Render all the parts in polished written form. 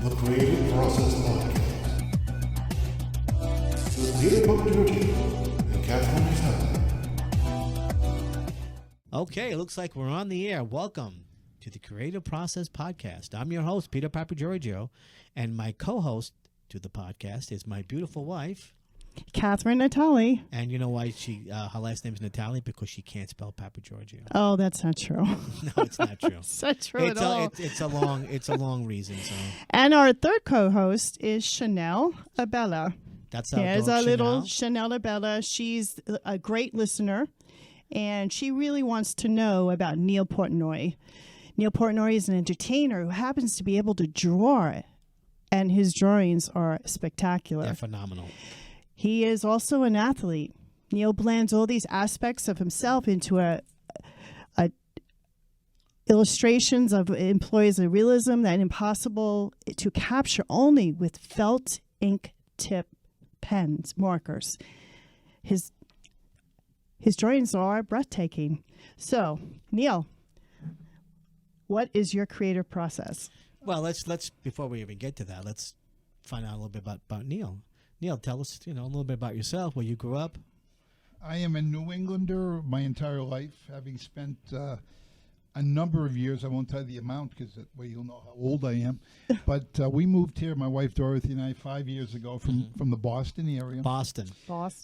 The Creative Process Podcast with Neal Portnoy and Chatshow. Okay, it looks like we're on the air. Welcome to the Creative Process Podcast. I'm your host, Peter Papagiorgio, and my co-host to the podcast is my beautiful wife, Catherine Natali. And you know why her last name is Natali? Because she can't spell Papagiorgio. Oh, that's not true. No, it's not true. It's not true at all. It's a long reason. So. And our third co-host is Chanel Abella. That's our Here's dog, our Chanel. little Chanel Abella. She's a great listener, and she really wants to know about Neal Portnoy. Neal Portnoy is an entertainer who happens to be able to draw, and his drawings are spectacular. They're phenomenal. He is also an athlete. Neal blends all these aspects of himself into a illustrations of employs a realism that impossible to capture only with felt ink tip pens, markers. His drawings are breathtaking. So, Neal, what is your creative process? Well, let's before we even get to that, let's find out a little bit about Neal. Neal, tell us, a little bit about yourself, where you grew up. I am a New Englander my entire life, having spent a number of years. I won't tell you the amount because that way you'll know how old I am. But we moved here, my wife Dorothy and I, 5 years ago from the Boston area. Boston.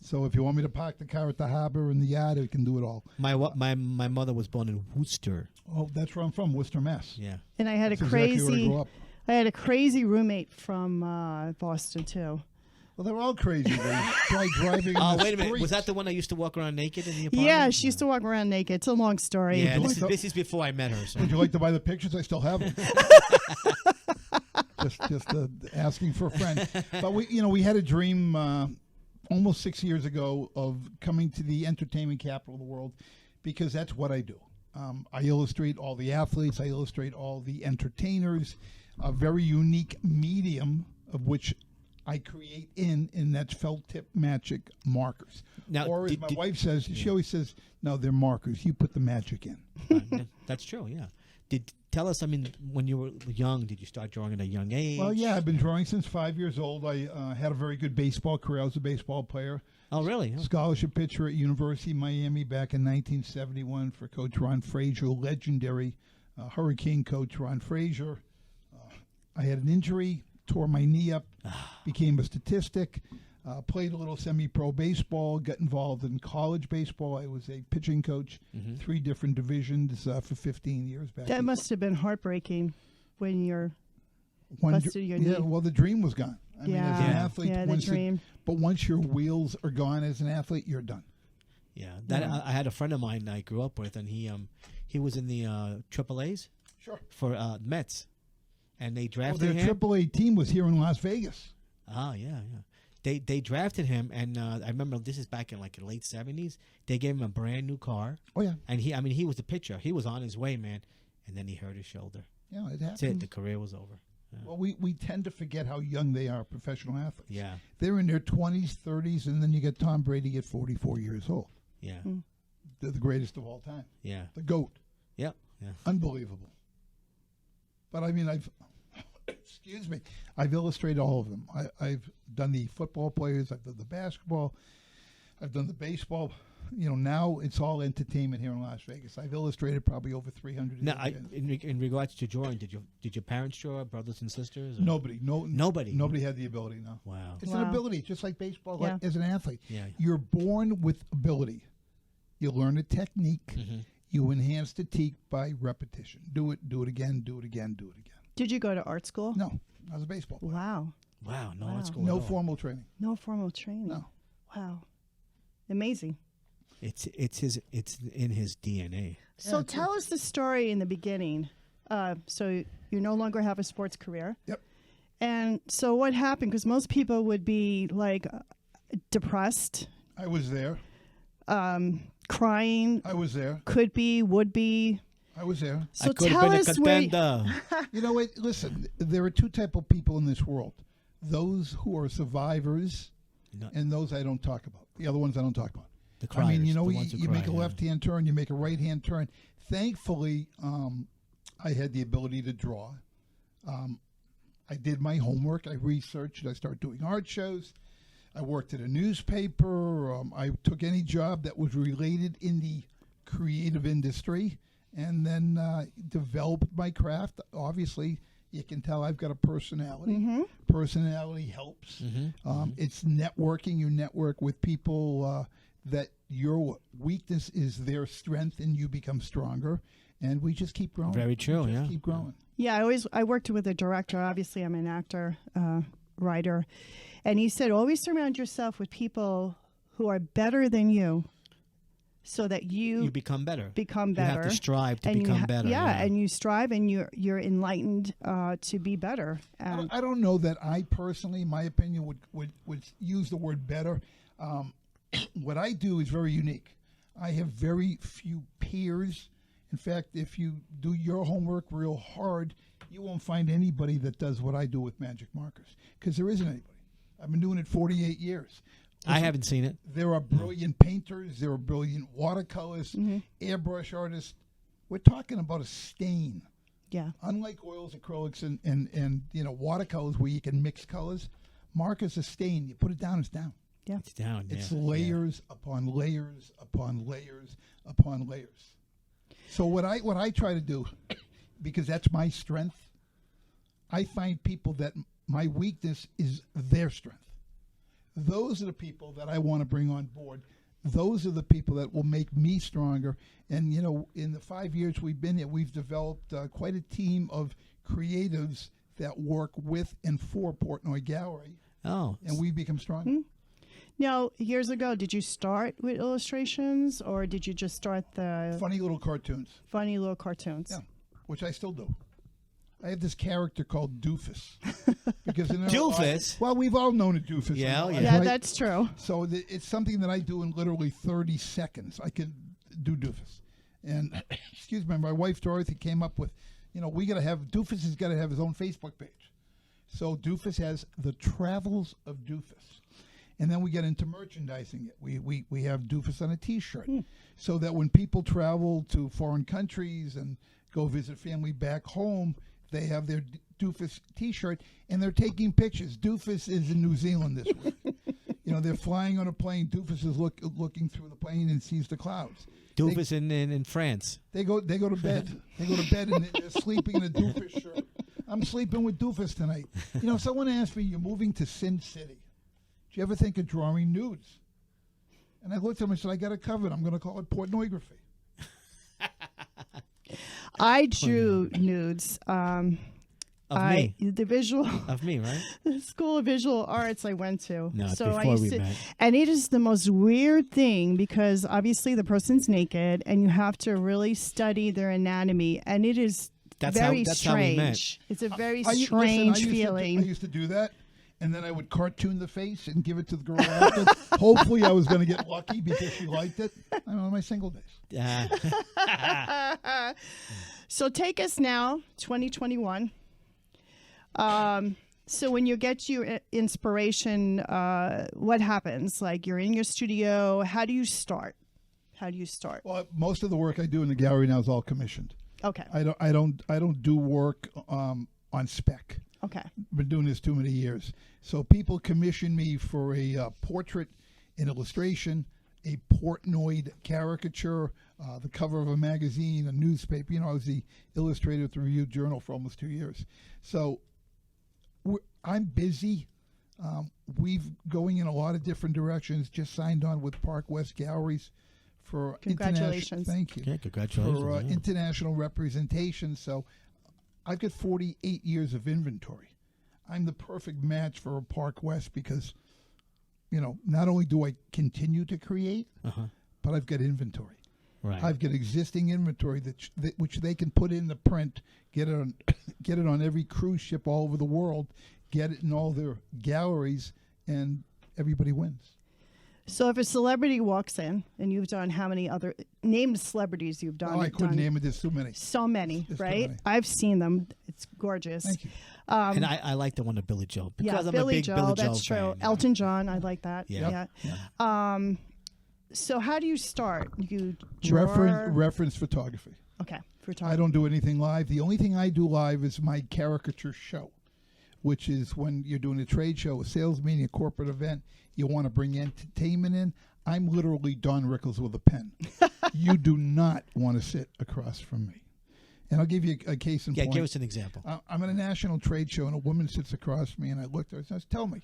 So if you want me to park the car at the harbor in the yard, we can do it all. My mother was born in Worcester. Oh, that's where I'm from, Worcester, Mass. Yeah. And I had That's exactly where I grew up. I had a crazy roommate from Boston too. Well, they're all crazy. They try driving. Oh, in the wait a minute. streets. Was that the one that used to walk around naked in the apartment? Yeah, she used to walk around naked. It's a long story. Yeah, Would you this is before I met her. So. Would you like to buy the pictures? I still have them. just asking for a friend. But we had a dream almost 6 years ago of coming to the entertainment capital of the world, because that's what I do. I illustrate all the athletes. I illustrate all the entertainers. A very unique medium of which I create and that's felt tip magic markers. Now, or as my wife says, she always says, no, they're markers. You put the magic in. That's true, yeah. Tell us, when you were young, did you start drawing at a young age? Well, yeah, I've been drawing since 5 years old. I had a very good baseball career. I was a baseball player. Oh, really? Scholarship pitcher at University of Miami back in 1971 for Coach Ron Frazier, legendary Hurricane coach Ron Frazier. I had an injury, tore my knee up, became a statistic, played a little semi-pro baseball, got involved in college baseball. I was a pitching coach, 3 different divisions for 15 years back. That must have been heartbreaking when you're busted your knee. Yeah, well, the dream was gone. I mean, as an athlete, the dream. But once your wheels are gone as an athlete, you're done. Yeah, I had a friend of mine I grew up with, and he was in the AAAs for Mets. And they drafted their him. AAA team was here in Las Vegas. Oh, yeah. They drafted him, and I remember this is back in like the late 70s. They gave him a brand new car. Oh, yeah. And he was the pitcher. He was on his way, man. And then he hurt his shoulder. Yeah, it happened. That's it. The career was over. Yeah. Well, we tend to forget how young they are, professional athletes. Yeah. They're in their 20s, 30s, and then you get Tom Brady at 44 years old. Yeah. They're the greatest of all time. Yeah. The GOAT. Yep. Yeah. Unbelievable. But I've illustrated all of them. I've done the football players. I've done the basketball. I've done the baseball. Now it's all entertainment here in Las Vegas. I've illustrated probably over 300. Now, in regards to drawing, did your parents draw, brothers and sisters? Or? Nobody. Nobody had the ability. No. Wow. It's an ability, just like baseball. Yeah. Like, as an athlete, Yeah. you're born with ability. You learn a technique. You enhance the technique by repetition. Do it again. Do it again. Do it again. Did you go to art school? No, I was a baseball player. Wow. Wow. No, that's cool. No formal training. No formal training. No. Wow. Amazing. It's in his DNA. So tell us the story in the beginning. So you no longer have a sports career. Yep. And so what happened? Because most people would be like depressed. I was there. Crying. I was there. Could be, would be. I was there. So I could tell have been us a contender. You know what? Listen, there are 2 types of people in this world. Those who are survivors and those I don't talk about. The other ones I don't talk about. The criers, you make a left-hand turn, you make a right-hand turn. Thankfully, I had the ability to draw. I did my homework. I researched. I started doing art shows. I worked at a newspaper. I took any job that was related in the creative industry, and then developed my craft. Obviously, you can tell I've got a personality. Personality helps. It's networking. You network with people that your weakness is their strength, and you become stronger. And we just keep growing. Very true. Yeah. Keep growing. Yeah, I worked with a director. Obviously, I'm an actor, writer. And he said, always surround yourself with people who are better than you so that you become better. You have to strive to become better. Yeah, and you strive and you're enlightened to be better. I don't know that I personally, in my opinion, would use the word better. What I do is very unique. I have very few peers. In fact, if you do your homework real hard, you won't find anybody that does what I do with magic markers, because there isn't anybody. I've been doing it 48 years. I haven't seen it. There are brilliant painters. There are brilliant watercolors, airbrush artists. We're talking about a stain. Yeah. Unlike oils, acrylics, and watercolors where you can mix colors, markers a stain. You put it down, it's down. Yeah. It's down. It's layers upon layers upon layers upon layers. So what I try to do, because that's my strength, I find people that my weakness is their strength. Those are the people that I want to bring on board. Those are the people that will make me stronger. And, in the 5 years we've been here, we've developed quite a team of creatives that work with and for Portnoy Gallery. Oh. And we become stronger. Now, years ago, did you start with illustrations or did you just start the Funny little cartoons. funny little cartoons? Yeah, which I still do. I have this character called Doofus. Because Doofus? Well, we've all known a Doofus. Yeah, in our yeah. life, Yeah, right? that's true. So it's something that I do in literally 30 seconds. I can do Doofus. And, excuse me, my wife Dorothy came up with, Doofus has got to have his own Facebook page. So Doofus has the Travels of Doofus. And then we get into merchandising it. We have Doofus on a T-shirt, so that when people travel to foreign countries and go visit family back home, they have their Doofus T-shirt, and they're taking pictures. Doofus is in New Zealand this week. They're flying on a plane. Doofus is looking through the plane and sees the clouds. Doofus in France. They go to bed. They go to bed and they're sleeping in a Doofus shirt. I'm sleeping with Doofus tonight. Someone asked me, "You're moving to Sin City. Do you ever think of drawing nudes?" And I looked at him and said, "I got it covered. I'm going to call it Portnoygraphy." I drew nudes. Of me. The visual Of me, right? the School of Visual Arts I went to. No, it's I before used we to, met. and it is the most weird thing because obviously the person's naked and you have to really study their anatomy, and it is That's very how we met. strange. It's a very I strange used feeling. I used to do that, and then I would cartoon the face and give it to the girl after. Hopefully, I was going to get lucky because she liked it. I'm on my single days. So take us now, 2021. So when you get your inspiration, what happens? Like you're in your studio. How do you start? Well, most of the work I do in the gallery now is all commissioned. Okay. I don't do work on spec. Okay. Been doing this too many years. So people commission me for a portrait, an illustration, a Portnoy caricature, the cover of a magazine, a newspaper. I was the illustrator at the Review Journal for almost 2 years. So I'm busy. We've going in a lot of different directions. Just signed on with Park West Galleries for Congratulations. Thank you. Yeah, congratulations. For yeah. international representation. So I've got 48 years of inventory. I'm the perfect match for a Park West because, not only do I continue to create, but I've got inventory. Right. I've got existing inventory which they can put in the print, get it on every cruise ship all over the world, get it in all their galleries, and everybody wins. So if a celebrity walks in, and you've done how many other named celebrities you've done? Oh, I couldn't name it. There's too many. So many, There's too right? many. I've seen them. It's gorgeous. Thank you. And I like the one of Billy Joel because I'm Billy a big Joel, Billy Joel that's true. fan. Elton John, I like that. Yeah. Yeah. So how do you start? You draw? Reference photography. Okay, I photography. don't do anything live. The only thing I do live is my caricature show. which is when you're doing a trade show, a sales meeting, a corporate event, you want to bring entertainment in. I'm literally Don Rickles with a pen. You do not want to sit across from me. And I'll give you a case in point. Yeah, give us an example. I'm at a national trade show, and a woman sits across from me, and I looked at her and says, tell me,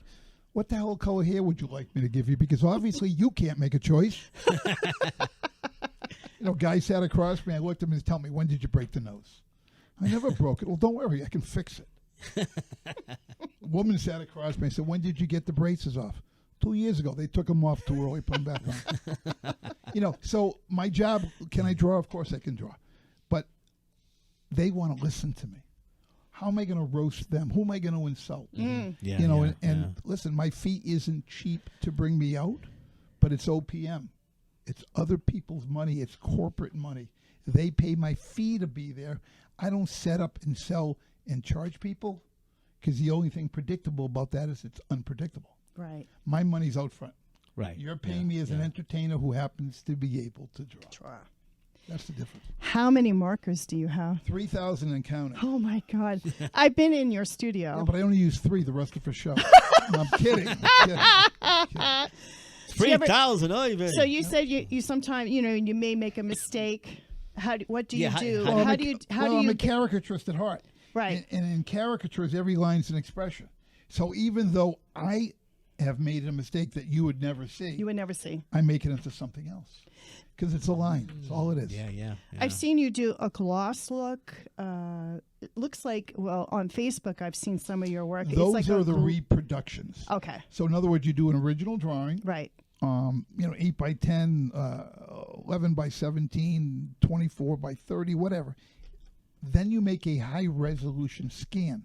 what the hell color hair would you like me to give you? Because obviously you can't make a choice. Guy sat across from me. I looked at him and said, tell me, when did you break the nose? I never broke it. Well, don't worry. I can fix it. Woman sat across from me. I said, when did you get the braces off? 2 years ago. They took them off too early, put them back on. So my job, can I draw? Of course I can draw. But they want to listen to me. How am I going to roast them? Who am I going to insult? Yeah, Listen, my fee isn't cheap to bring me out, but it's OPM. It's other people's money. It's corporate money. They pay my fee to be there. I don't set up and sell and charge people because the only thing predictable about that is it's unpredictable. Right. My money's out front. Right. You're paying me as an entertainer who happens to be able to draw. That's the difference. How many markers do you have? 3,000 and counting. Oh, my God. I've been in your studio. Yeah, but I only use 3. The rest are for show. No, I'm kidding. 3,000. Oh, even. So you said you sometimes, you may make a mistake. What do you do? how- How do you I'm a caricaturist at heart. Right. And in caricatures, every line's an expression. So even though I have made a mistake that you would never see, You would never see. I make it into something else. Because it's a line. That's all it is. Yeah. I've seen you do a gloss look. It looks like, on Facebook, I've seen some of your work. Those it's like are the reproductions. Okay. So in other words, you do an original drawing. Right. 8 by 10, 11 by 17, 24 by 30, whatever. Then you make a high resolution scan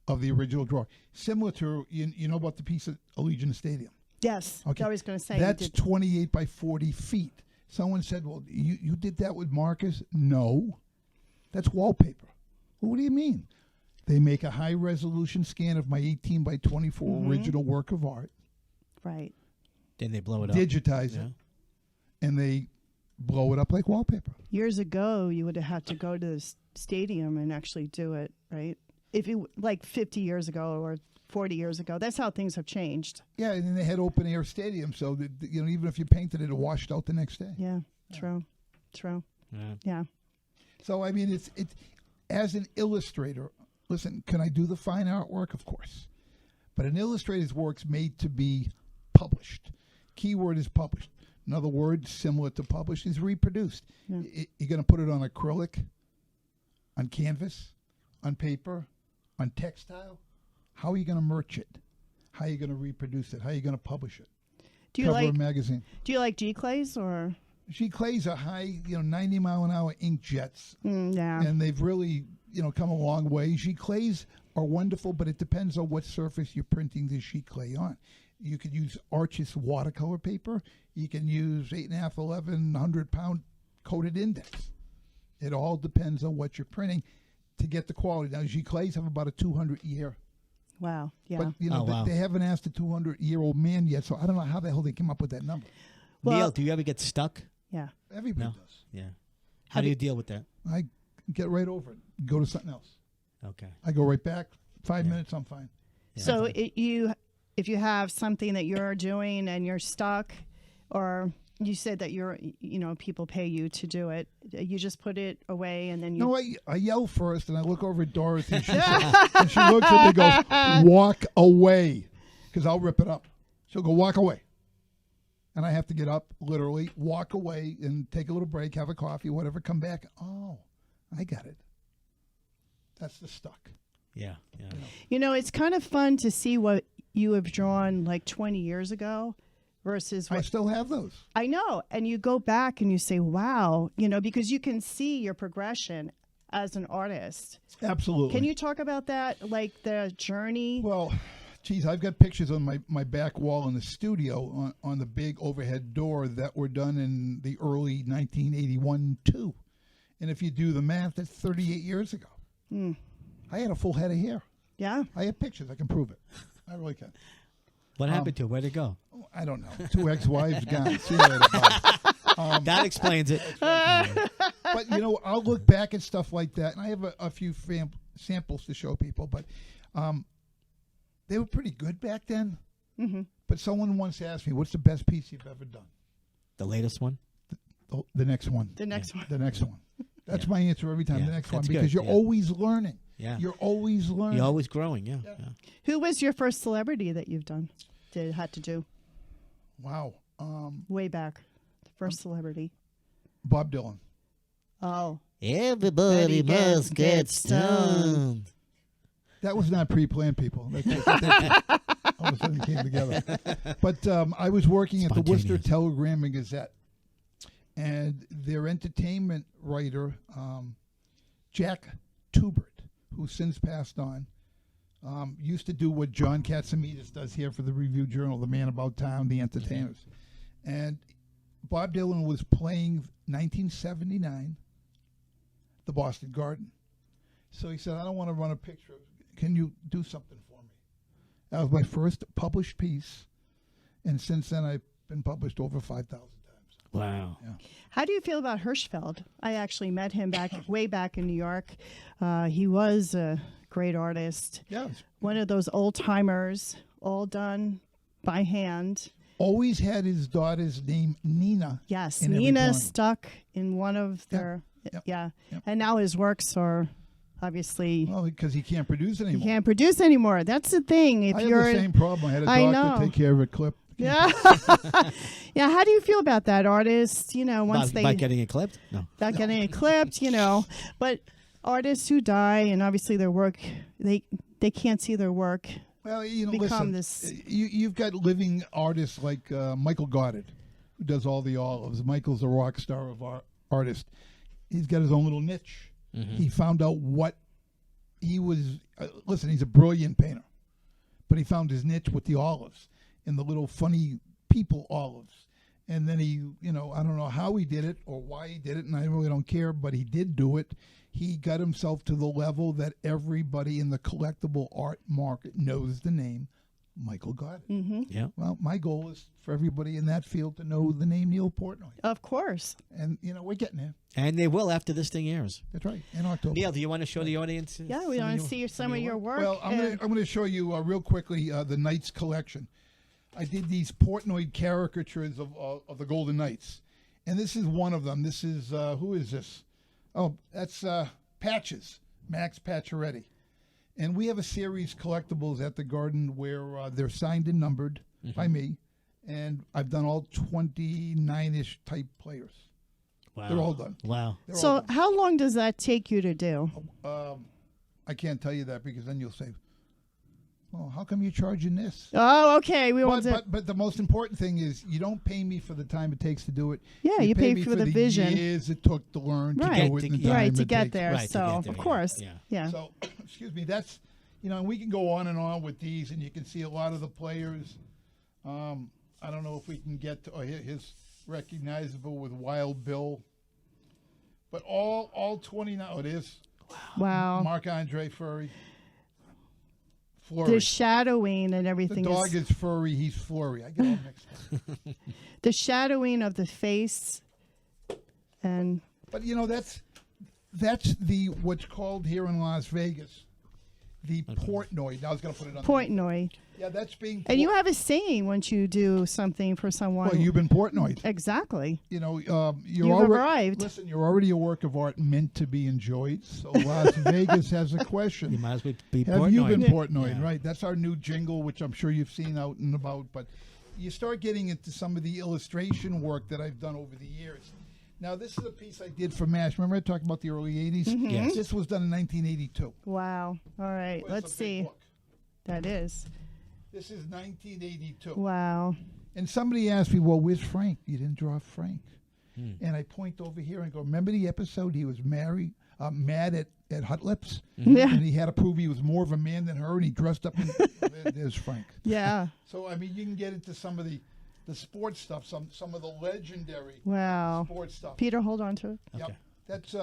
of the original drawing. Similar to, you know about the piece at Allegiant Stadium? Yes. Okay. I was going to say. That's you did. 28 by 40 feet. Someone said, well, you did that with markers? No. That's wallpaper. Well, what do you mean? They make a high resolution scan of my 18 by 24 original work of art. Right. Then they blow it up. Digitize it. And they blow it up like wallpaper. Years ago, you would have had to go to the stadium and actually do it, right? If you, like 50 years ago or 40 years ago. That's how things have changed. Yeah, and then they had open air stadiums, so that, even if you painted it, it washed out the next day. Yeah, true. Yeah. So I mean, it's as an illustrator. Listen, can I do the fine artwork? Of course, but an illustrator's work's made to be published. Keyword is published. Another word similar to published is reproduced. Yeah. You're going to put it on acrylic, on canvas, on paper, on textile. How are you going to merch it? How are you going to reproduce it? How are you going to publish it? Do you Cover like a magazine. Do you like G-clays or? G-clays are high, 90 mile an hour ink jets, Yeah. and they've really, come a long way. G-clays are wonderful, but it depends on what surface you're printing the G-clay on. You could use Arches watercolor paper. You can use 8.5, 11, 100-pound coated index. It all depends on what you're printing to get the quality. Now, G-clays have about a 200-year. Wow. Yeah. But they haven't asked a 200-year-old man yet, so I don't know how the hell they came up with that number. Well- Neal, do you ever get stuck? Yeah. Everybody does. Yeah. How do you deal with that? I get right over it. Go to something else. Okay. I go right back. 5 minutes, I'm fine. Yeah. So if you have something that you're doing and you're stuck, or you said that people pay you to do it, you just put it away and then you. No, I yell first and I look over at Dorothy and and she looks at me and goes, walk away, because I'll rip it up. She'll go, walk away. And I have to get up, literally, walk away and take a little break, have a coffee, whatever, come back. Oh, I got it. That's the stuck. Yeah. It's kind of fun to see what you have drawn like 20 years ago versus what I still have those. I know. And you go back and you say, wow, because you can see your progression as an artist. Absolutely. Can you talk about that, like the journey? Well, geez, I've got pictures on my back wall in the studio on the big overhead door that were done in the early 1981 too. And if you do the math, that's 38 years ago. I had a full head of hair. Yeah. I have pictures. I can prove it. I really can. What happened to it? Where'd it go? I don't know. 2 ex-wives gone. See you later. Bye. That explains it. But, I'll look back at stuff like that, and I have a few samples to show people. But They were pretty good back then. Mm-hmm. But someone once asked me, "What's the best piece you've ever done?" The latest one? The next one. The next one. The next one. That's Yeah. my answer every time. Yeah, The next one, that's because good. you're Yeah. always learning. Yeah. You're always learning. You're always growing, yeah. Yeah. Yeah. Who was your first celebrity that you've had to do Wow. way back? The first celebrity. Bob Dylan. Oh, Everybody must get stoned. That was not pre-planned, people. All of a sudden came together. But I was working at the Worcester Spontaneous. Telegram and Gazette, and their entertainment writer, Jack Tubert, who since passed on, used to do what John Katsimitidis does here for the Review Journal, The Man About Town, The Entertainers. And Bob Dylan was playing 1979, the Boston Garden. So he said, "I don't want to run a picture. Can you do something for me?" That was my first published piece, and since then I've been published over 5,000 times. Wow. Yeah. how do you feel about Hirschfeld? I actually met him way back in New York. He was a great artist. Yeah, One of those old timers, all done by hand. always had his daughter's name Nina. Yes, in every Nina drawing. stuck in one of their, yeah. And now his works are obviously Well, because he can't produce you anymore. can't produce anymore. That's the thing. If I you're had the same problem. I had a I doctor know. take care of a clip. yeah, yeah. How do you feel about that, artists? You know, once About getting it clipped? No. not getting it clipped, you know, but artists who die and obviously their work, they can't see their work. Well, you know, Become listen, this- you've got living artists like Michael Goddard, who does all the olives. Michael's a rock star of artist. He's got his own little niche. Mm-hmm. He found out what he was. Listen, he's a brilliant painter, but he found his niche with the olives and the little funny people olives. And then he, you know, I don't know how he did it or why he did it, and I really don't care, but he did do it. He got himself to the level that everybody in the collectible art market knows the name Michael Goddard. Mm-hmm. Yeah. Well, my goal is for everybody in that field to know the name Neal Portnoy. Of course. And, you know, we're getting there. And they will after this thing airs. That's right, in October. Neil, do you want to show the audience? Yeah, we want to see some of your work. Well, I'm going to show you real quickly the Knights collection. I did these Portnoy caricatures of the Golden Knights, and this is one of them. This is who is this? Oh, that's Patches, Max Pacioretty, and we have a series collectibles at the Garden where they're signed and numbered by me, and I've done all 29-ish type players. Wow. They're all done. Wow. They're all So done. how long does that take you to do? I can't tell you that because then you'll say, "Well, how come you're charging this?" Oh, okay. We won't. But the most important thing is you don't pay me for the time it takes to do it. Yeah, you pay me for the vision. years it took to learn Right. to do it. And the time Right, to it get takes. there. Right, to so, get there, of yeah, course. yeah. Yeah. So, excuse me. That's and we can go on and on with these, and you can see a lot of the players. I don't know if we can get to his recognizable with Wild Bill, but all 29. Oh, it is Wow. Marc-Andre Fleury. Fleury. The shadowing and The everything dog is is Fleury. He's Fleury. I get all mixed up. the shadowing of the face and But you know that's the what's called here in Las Vegas the Portnoy. Now I was going to put it on. Portnoy. Yeah, that's being. And you have a saying once you do something for someone. Well, you've been Portnoy. Exactly. You know, You've already, arrived. Listen, you're already a work of art meant to be enjoyed. So Las Vegas has a You question. might as well be Have you been Portnoy. Portnoy? Yeah. Right. That's our new jingle, which I'm sure you've seen out and about. But you start getting into some of the illustration work that I've done over the years. Now, this is a piece I did for MASH. Remember I talked about the early 80s? Yes. This was done in 1982. Wow. All right. It's Let's a big see. book. That is. This is 1982. Wow. And somebody asked me, well, where's Frank? You didn't draw Frank. Hmm. And I point over here and go, remember the episode he was mad at Hot Lips? Yeah. And he had to prove he was more of a man than her, and he dressed up in there's Frank. Yeah. So, I mean, you can get into some of the sports stuff, some of the legendary Wow. sports stuff. Peter, hold on to it. Yep. Okay. That's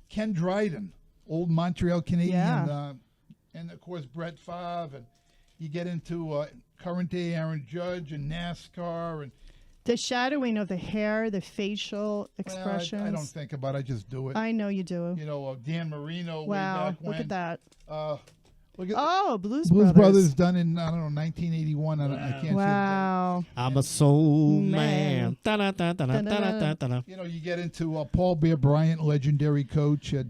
Ken Dryden, old Montreal Canadian, Yeah. and of course Brett Favre, and you get into current day Aaron Judge and NASCAR, and The shadowing of the hair, the facial expressions. I don't think about it, I just do it. I know you do. You know, Dan Marino. Wow. Way back when. Look at that. Look at Blues Blues Brothers. Brothers done in, I don't know, 1981. I can't see Wow. I'm a soul Man. man. Da-da-da-da-da-da-da-da. it. You know, you get into Paul Bear Bryant, legendary coach at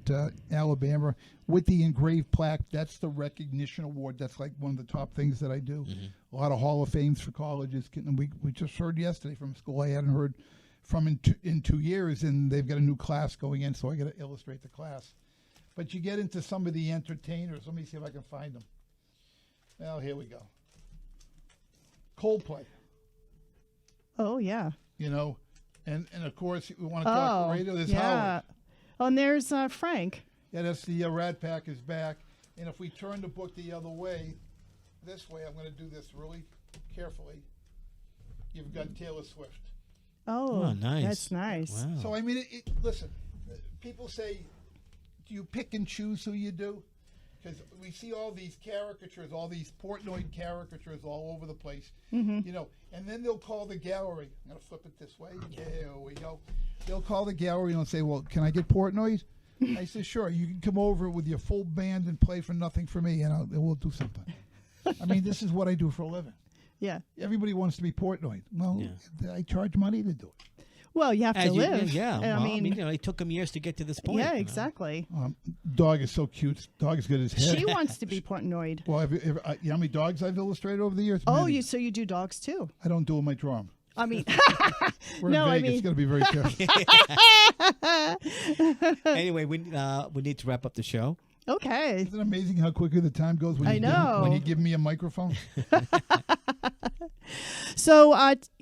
Alabama, with the engraved plaque. That's the recognition award. That's like one of the top things that I do. A lot of Hall of Fames for colleges. And we just heard yesterday from a school I hadn't heard from in 2 years, and they've got a new class going in, so I got to illustrate the class. But you get into some of the entertainers. Let me see if I can find them. Well, here we go. Coldplay, Oh, yeah. you know, and of course we want to talk radio. There's yeah. Howard. Oh, and there's Frank. Yeah, that's the Rat Pack is back. And if we turn the book the other way, this way, I'm going to do this really carefully. You've got Taylor Swift. Oh, nice. That's nice. Wow. So I mean, listen. People say, "Do you pick and choose who you do?" Because we see all these caricatures, all these Portnoy caricatures all over the place. You know, and then they'll call the gallery. I'm going to flip it this way. There we go. They'll call the gallery and they'll say, "Well, can I get Portnoy?" I said, "Sure. You can come over with your full band and play for nothing for me, and we'll do something." I mean, this is what I do for a living. Yeah. Everybody wants to be Portnoy. Well, I charge money to do it. Well, you have to live. Yeah. And Well, I mean, you know, it took him years to get to this point. yeah, you know. exactly. Dog is so cute. Dog is good as head. She wants to be Portnoyed. Well, you know how many dogs I've illustrated over the years? Oh, Many. so you do dogs too? I don't do them. I draw them. I mean, We're No, I in Vegas. mean- Got to be very careful. Anyway, we need to wrap up the show. okay. Isn't it amazing how quickly the time goes when I you know. when you give me a microphone? So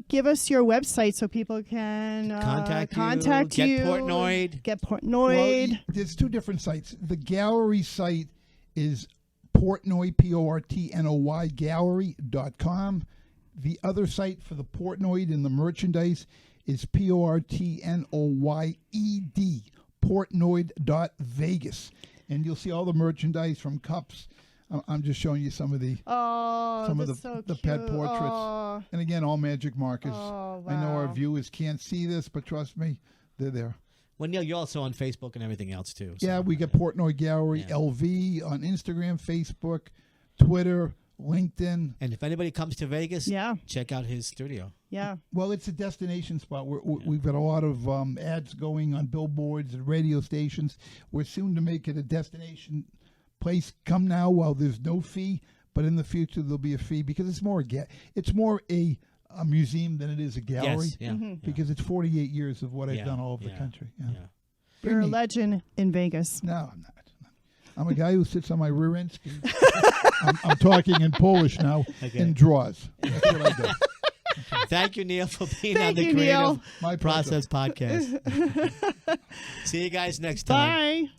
give us your website so people can Contact you, you. get Portnoyed. Get Well, Portnoyed. there's two different sites. The gallery site is Portnoy, Portnoy, gallery.com. The other site for the Portnoy and the merchandise is Portnoyed, Portnoy.Vegas. And you'll see all the merchandise from cups. I'm just showing you some of the Oh, of that's so the cute. pet portraits. Oh, And again, all magic markers. Oh, I know our wow. viewers can't see this, but trust me, they're there. Well, Neil, you're also on Facebook and everything else too. So. Yeah, we got Portnoy Gallery Yeah. LV on Instagram, Facebook, Twitter, LinkedIn. And if anybody comes to Vegas, Yeah. check out his studio. yeah. Well, it's a destination spot. We've got a lot of ads going on billboards and radio stations. We're soon to make it a destination place. Come now while there's no fee, but in the future there'll be a fee because it's more a museum than it is a gallery. Yes, yeah. Because it's 48 years of what I've Yeah, done all over yeah, the country. Yeah. You're a neat. legend in Vegas. No, I'm not. I'm a guy who sits on my rear end ski. I'm talking in Polish now Okay. and draws. That's what I do. Thank you, Neil, for being Thank on the you, Creative Neil. My pleasure. Process Podcast. See you guys next time. Bye.